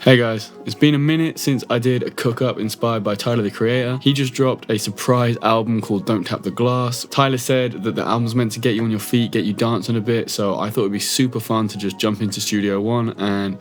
Hey guys, it's been a minute since I did a cook-up inspired by Tyler the Creator. He just dropped a surprise album called Don't Tap the Glass. Tyler said that the album's meant to get you on your feet, get you dancing a bit, so I thought it'd be super fun to just jump into Studio One and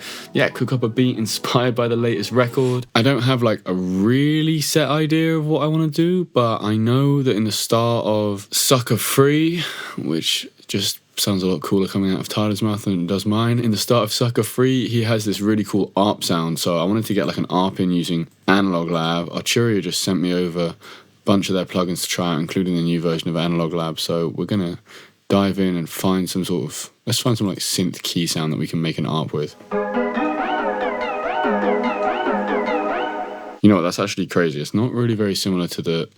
cook up a beat inspired by the latest record. I don't have like a really set idea of what I want to do, but I know that in the start of Sucka Free, which just sounds a lot cooler coming out of Tyler's mouth than it does mine. In the start of Sucka Free, he has this really cool ARP sound, so I wanted to get like an ARP in using Analog Lab. Arturia just sent me over a bunch of their plugins to try out, including the new version of Analog Lab, so we're gonna dive in and find some sort of, let's find some like synth key sound that we can make an ARP with. You know what, that's actually crazy. It's not really very similar to the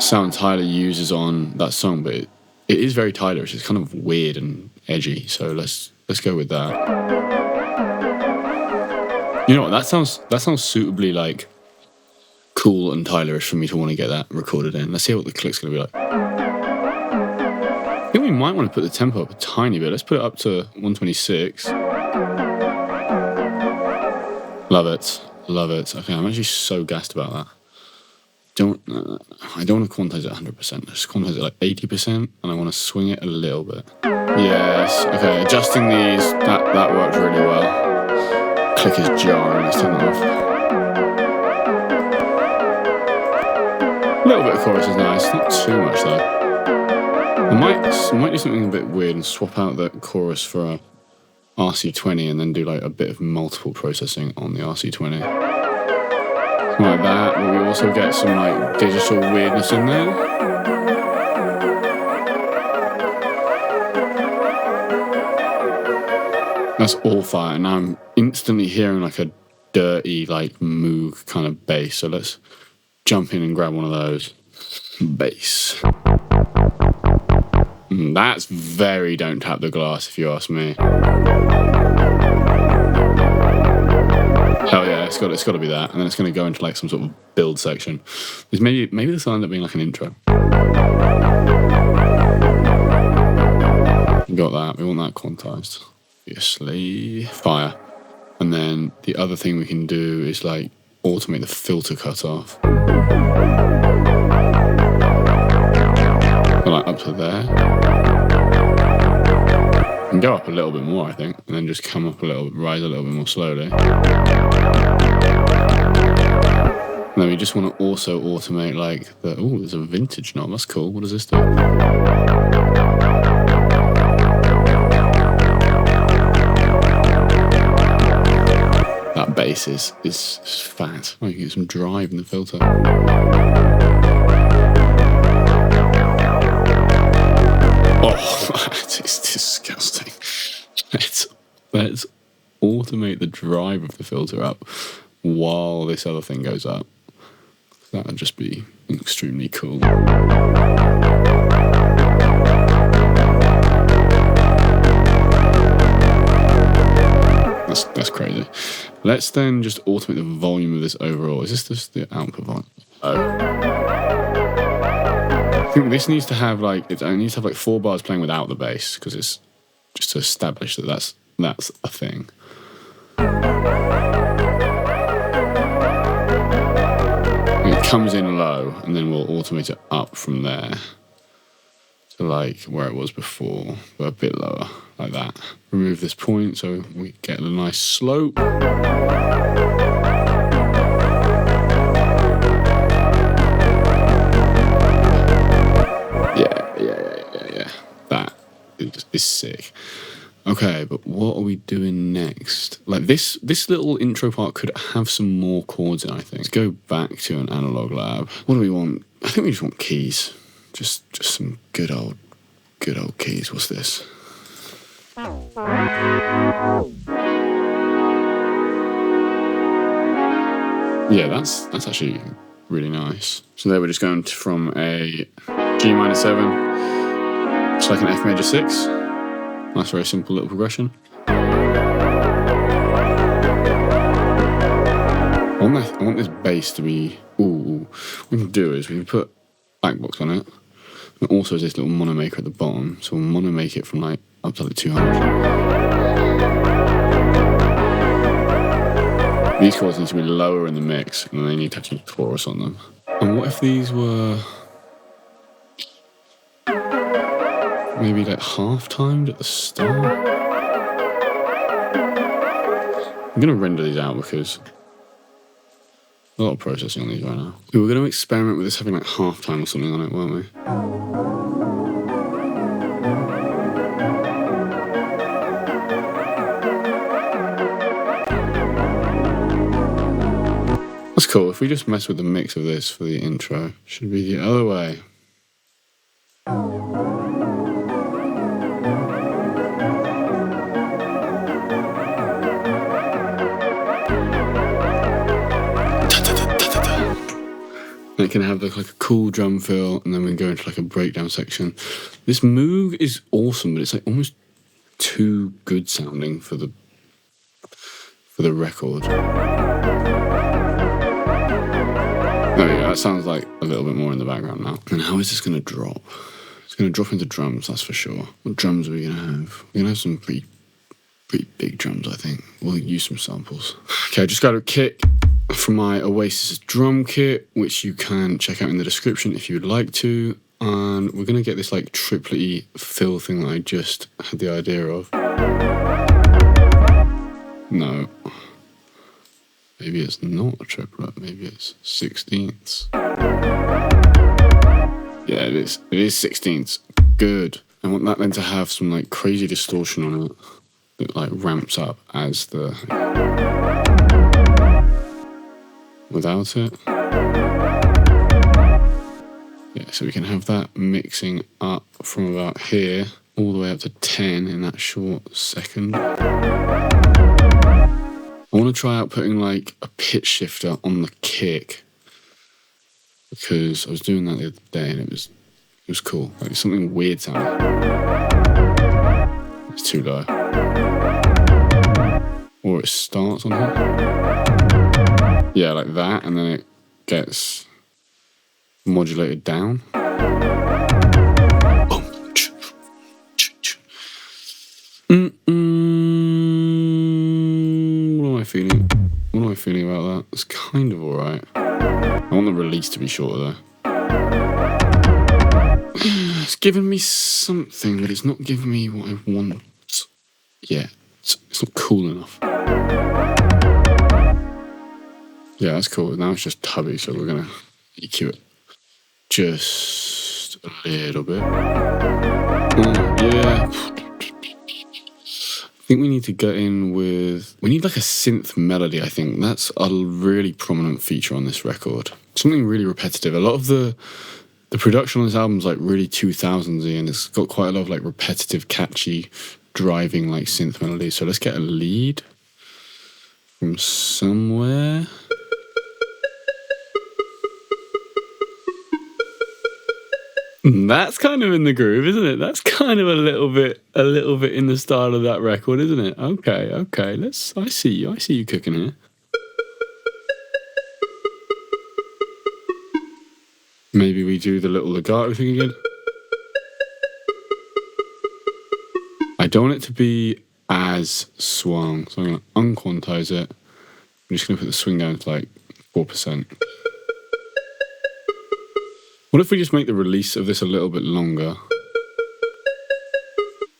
sound Tyler uses on that song, but it is very Tylerish. It's kind of weird and edgy, so let's go with that. You know what? That sounds suitably like cool and Tylerish for me to want to get that recorded in. Let's see what the click's gonna be like. I think we might want to put the tempo up a tiny bit. Let's put it up to 126. Love it. Okay, I'm actually so gassed about that. I don't want to quantize it 100%. Let's quantize it like 80%, and I want to swing it a little bit. Yes. Okay. Adjusting these. That worked really well. Click is jarring. Let's turn that off. A little bit of chorus is nice. Not too much though. I might do something a bit weird and swap out the chorus for a RC20 and then do like a bit of multiple processing on the RC20. Like that, but we also get some like digital weirdness in there. That's all fire, and I'm instantly hearing like a dirty like Moog kind of bass, so let's jump in and grab one of those. Bass. That's very Don't Tap the Glass if you ask me. Hell yeah, it's got to be that, and then it's going to go into like some sort of build section. There's maybe this will end up being like an intro. Got that. We want that quantized, obviously. Fire. And then the other thing we can do is like automate the filter cutoff. So like up to there. And go up a little bit more, I think, and then just come up a little, rise a little bit more slowly. And then we just want to also automate like the, oh, there's a vintage knob, that's cool. What does this do? That bass is fat. Oh, you can get some drive in the filter. Oh, it's disgusting. Let's automate the drive of the filter up while this other thing goes up. That would just be extremely cool. That's crazy. Let's then just automate the volume of this overall. Is this just the output volume? Oh. I think this needs to have like, it only needs to have like 4 bars playing without the bass, because it's just to establish that that's a thing. It comes in low, and then we'll automate it up from there to like where it was before, but a bit lower, like that. Remove this point so we get a nice slope. Yeah. That is sick. Okay, but what are we doing next? Like this little intro part could have some more chords in, I think. Let's go back to an Analog Lab. What do we want? I think we just want keys. Just some good old keys. What's this? Yeah, that's actually really nice. So there we're just going from a G minor 7 to like an F major 6. Nice, very simple little progression. I want this bass to be. Ooh. What we can do is we can put backbox on it. And also this little mono maker at the bottom. So we'll mono make it from like up to like 200. These chords need to be lower in the mix, and they need to have some chorus on them. And what if these were maybe like half-timed at the start? I'm going to render these out because a lot of processing on these right now. We were going to experiment with this having like half-time or something on it, weren't we? That's cool. If we just mess with the mix of this for the intro, should be the other way. And it can have like a cool drum fill, and then we can go into like a breakdown section. This Moog is awesome, but it's like almost too good sounding for the record. There we go, that sounds like a little bit more in the background now. And how is this going to drop? It's going to drop into drums, that's for sure. What drums are we going to have? We're going to have some pretty big drums, I think. We'll use some samples. Okay, I just got a kit from my Oasis drum kit, which you can check out in the description if you would like to. And we're going to get this like triplet fill thing that I just had the idea of. No. Maybe it's not a triplet, maybe it's 16ths. Yeah, it is. It is 16ths. Good. I want that then to have some like crazy distortion on it that like ramps up as the... Without it. Yeah, so we can have that mixing up from about here all the way up to 10 in that short second. I want to try out putting like a pitch shifter on the kick, because I was doing that the other day and it was cool. Like something weird sounding. It's too low. Or it starts on here. Yeah, like that, and then it gets modulated down. What am I feeling about that? It's kind of alright. I want the release to be shorter though. It's giving me something, but it's not giving me what I want yet. It's not cool enough. Yeah, that's cool. Now it's just tubby, so we're going to EQ it just a little bit. Yeah. I think we need to get in with... We need like a synth melody, I think. That's a really prominent feature on this record. Something really repetitive. A lot of the production on this album is like really 2000s-y, and it's got quite a lot of like repetitive, catchy, driving like synth melodies. So let's get a lead from somewhere. That's kind of in the groove, isn't it? That's kind of a little bit in the style of that record, isn't it? Okay. I see you cooking here. Maybe we do the little legato thing again. I don't want it to be as swung, so I'm going to unquantize it. I'm just going to put the swing down to like 4%. What if we just make the release of this a little bit longer?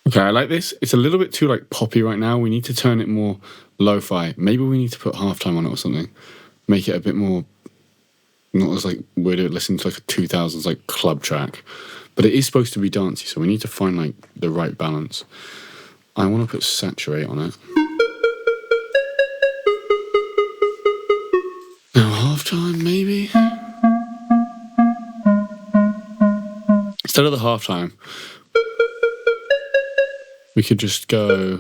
Okay, I like this. It's a little bit too like poppy right now. We need to turn it more lo-fi. Maybe we need to put halftime on it or something. Make it a bit more, not as like weird listening to like a 2000s like club track. But it is supposed to be dancey, so we need to find like the right balance. I want to put saturate on it. Now halftime maybe? Instead of the halftime, we could just go...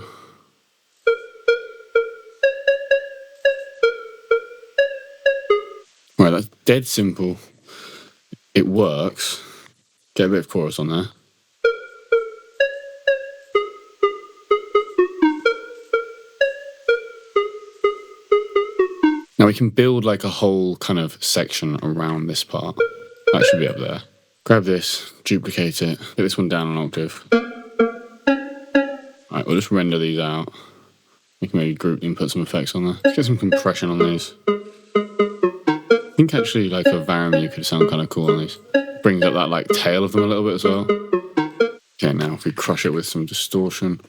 Right, that's dead simple. It works. Get a bit of chorus on there. Now we can build like a whole kind of section around this part. That should be up there. Grab this, duplicate it, get this one down an octave. Alright, we'll just render these out. We can maybe group them, put some effects on there. Let's get some compression on these. I think actually like a varum could sound kind of cool on these. Brings up that like tail of them a little bit as well. Okay, now if we crush it with some distortion.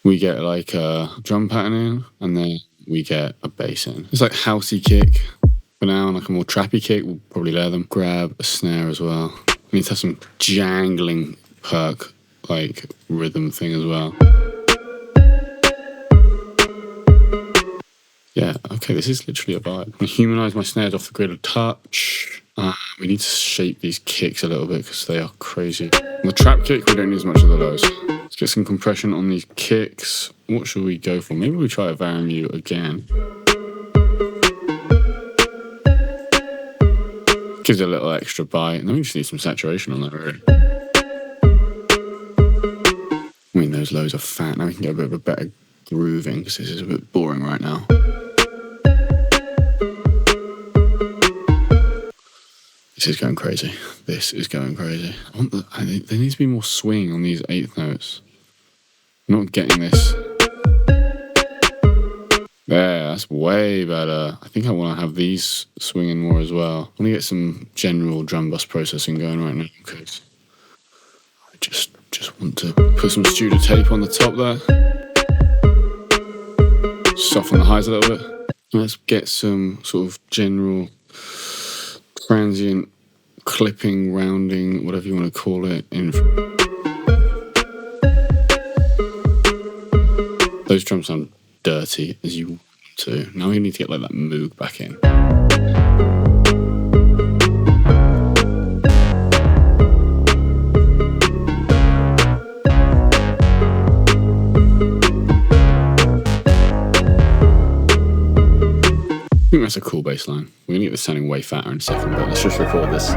We get like a drum pattern in, and then we get a bass in. It's like housey kick for now, and like a more trappy kick. We'll probably let them grab a snare as well. We need to have some jangling perk, like rhythm thing as well. Yeah, okay, this is literally a vibe. I humanize my snares off the grid a touch. We need to shape these kicks a little bit because they are crazy. On the trap kick, we don't need as much of the lows. Let's get some compression on these kicks. What should we go for? Maybe we try a varum again. Gives it a little extra bite. And then we just need some saturation on that, really. I mean, those lows are fat. Now we can get a bit of a better grooving because this is a bit boring right now. This is going crazy. This is going crazy. There needs to be more swing on these eighth notes. I'm not getting this. There, that's way better. I think I want to have these swinging more as well. I want to get some general drum bus processing going right now because I just want to put some studio tape on the top there. Soften the highs a little bit. Let's get some sort of general transient clipping, rounding, whatever you want to call it. Those drums sound dirty as you want to. Now we need to get like that moog back in. I think that's a cool bass line. We're gonna get this sounding way fatter in a second, but let's just record this.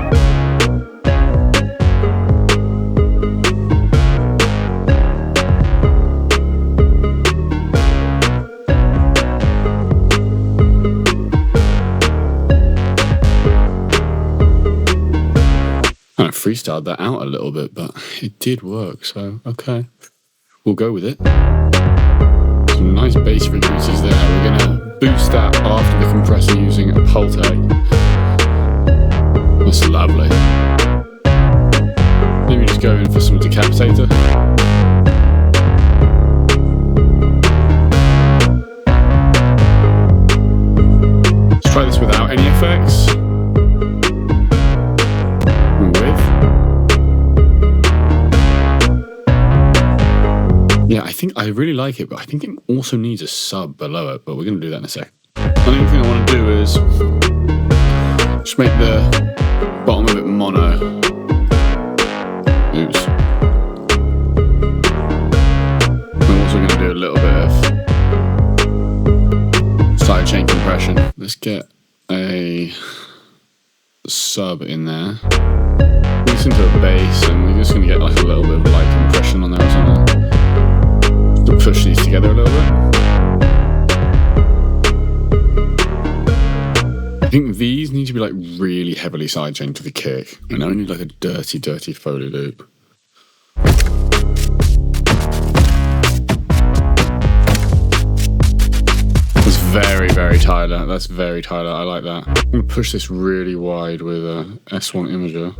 Kind of freestyled that out a little bit, but it did work, so okay. We'll go with it. Some nice bass frequencies there. We're gonna boost that after the compressor using a Pulte. That's lovely. Maybe just go in for some decapitator. Let's try this without any effects. Yeah, I think I really like it, but I think it also needs a sub below it, but we're going to do that in a sec. The only thing I want to do is just make the bottom of it mono. Oops. I'm also going to do a little bit of sidechain compression. Let's get a sub in there. Listen to a bass, and we're just going to get like a little bit of light compression on there or something. To push these together a little bit. I think these need to be like really heavily sidechained to the kick. And now we need like a dirty, dirty Foley loop. That's very, very Tyler. That's very Tyler. I like that. I'm going to push this really wide with a S1 imager.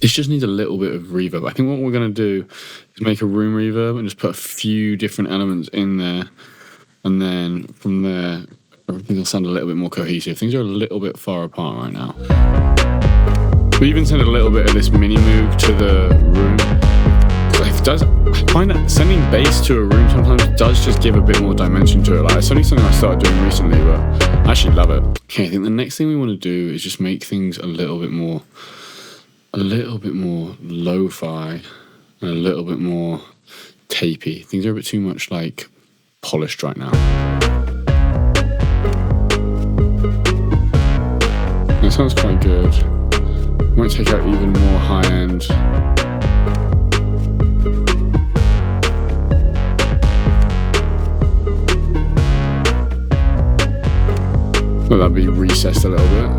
This just needs a little bit of reverb. I think what we're going to do is make a room reverb and just put a few different elements in there. And then from there, everything will sound a little bit more cohesive. Things are a little bit far apart right now. We even send a little bit of this mini moog to the room. I find that sending bass to a room sometimes does just give a bit more dimension to it. Like, it's only something I started doing recently, but I actually love it. Okay, I think the next thing we want to do is just make things a little bit more lo-fi and a little bit more tapey. Things are a bit too much like polished right now. That sounds quite good. Might take out even more high end. Let that be recessed a little bit.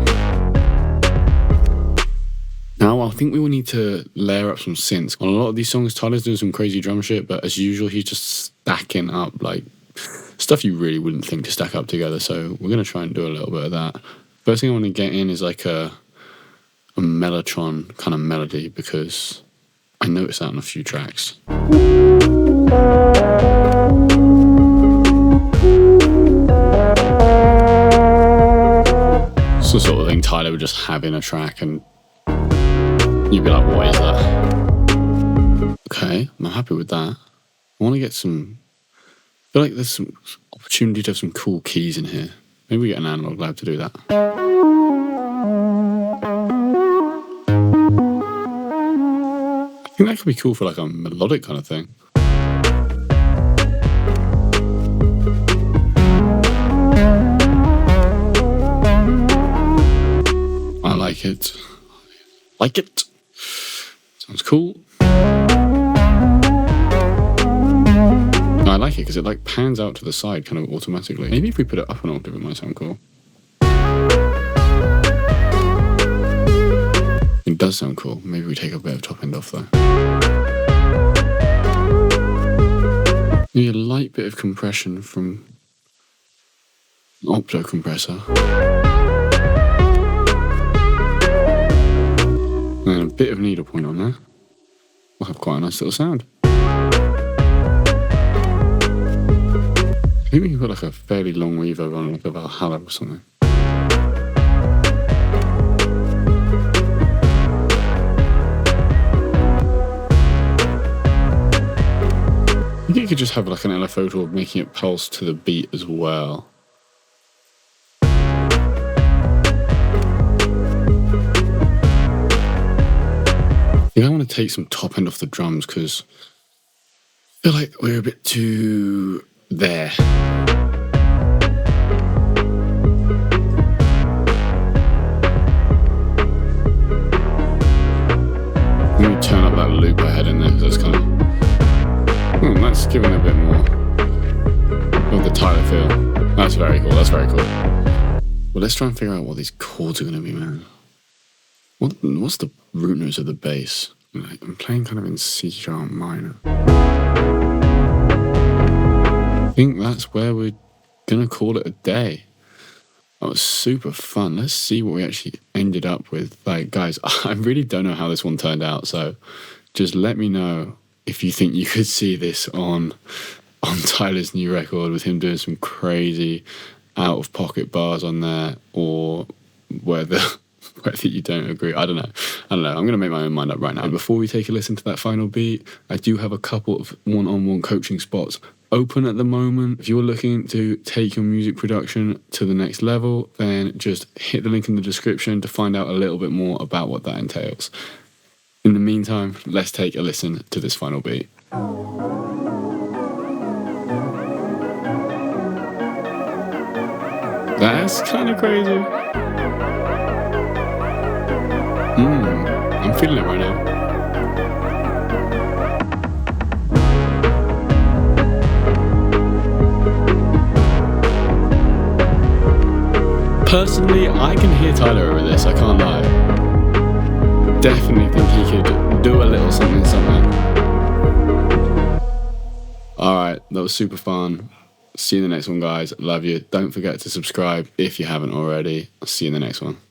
think we will need to layer up some synths. On a lot of these songs, Tyler's doing some crazy drum shit, but as usual, he's just stacking up like stuff you really wouldn't think to stack up together. So we're going to try and do a little bit of that. First thing I want to get in is like a Mellotron kind of melody, because I noticed that on a few tracks. It's the sort of thing Tyler would just have in a track and you'd be like, what is that? Okay, I'm happy with that. I want to get some... I feel like there's some opportunity to have some cool keys in here. Maybe we get an analog lab to do that. I think that could be cool for like a melodic kind of thing. I like it. Like it. Sounds cool. I like it because it like pans out to the side kind of automatically. Maybe if we put it up an octave, it might sound cool. It does sound cool. Maybe we take a bit of top end off though. Maybe a light bit of compression from an opto compressor. And a bit of needle point on there. We'll have quite a nice little sound. Maybe we can put like a fairly long reverb on like a Valhalla or something. I think you could just have like an LFO tool making it pulse to the beat as well. I think I want to take some top end off the drums because I feel like we're a bit too there. Let me turn up that loop I had in there because that's kind of... that's giving a bit more of the Tyler feel. That's very cool, that's very cool. Well, let's try and figure out what these chords are going to be, man. What's the root notes of the bass? I'm playing kind of in C sharp minor. I think that's where we're gonna call it a day. That was super fun. Let's see what we actually ended up with. Like, guys, I really don't know how this one turned out, so just let me know if you think you could see this on Tyler's new record with him doing some crazy out of pocket bars on there, or whether you don't agree. I don't know. I'm going to make my own mind up right now. And before we take a listen to that final beat, I do have a couple of one-on-one coaching spots open at the moment. If you're looking to take your music production to the next level, then just hit the link in the description to find out a little bit more about what that entails. In the meantime, let's take a listen to this final beat. That's kind of crazy. I'm feeling it right now. Personally, I can hear Tyler over this, I can't lie. Definitely think he could do a little something. Alright, that was super fun. See you in the next one, guys. Love you. Don't forget to subscribe if you haven't already. I'll see you in the next one.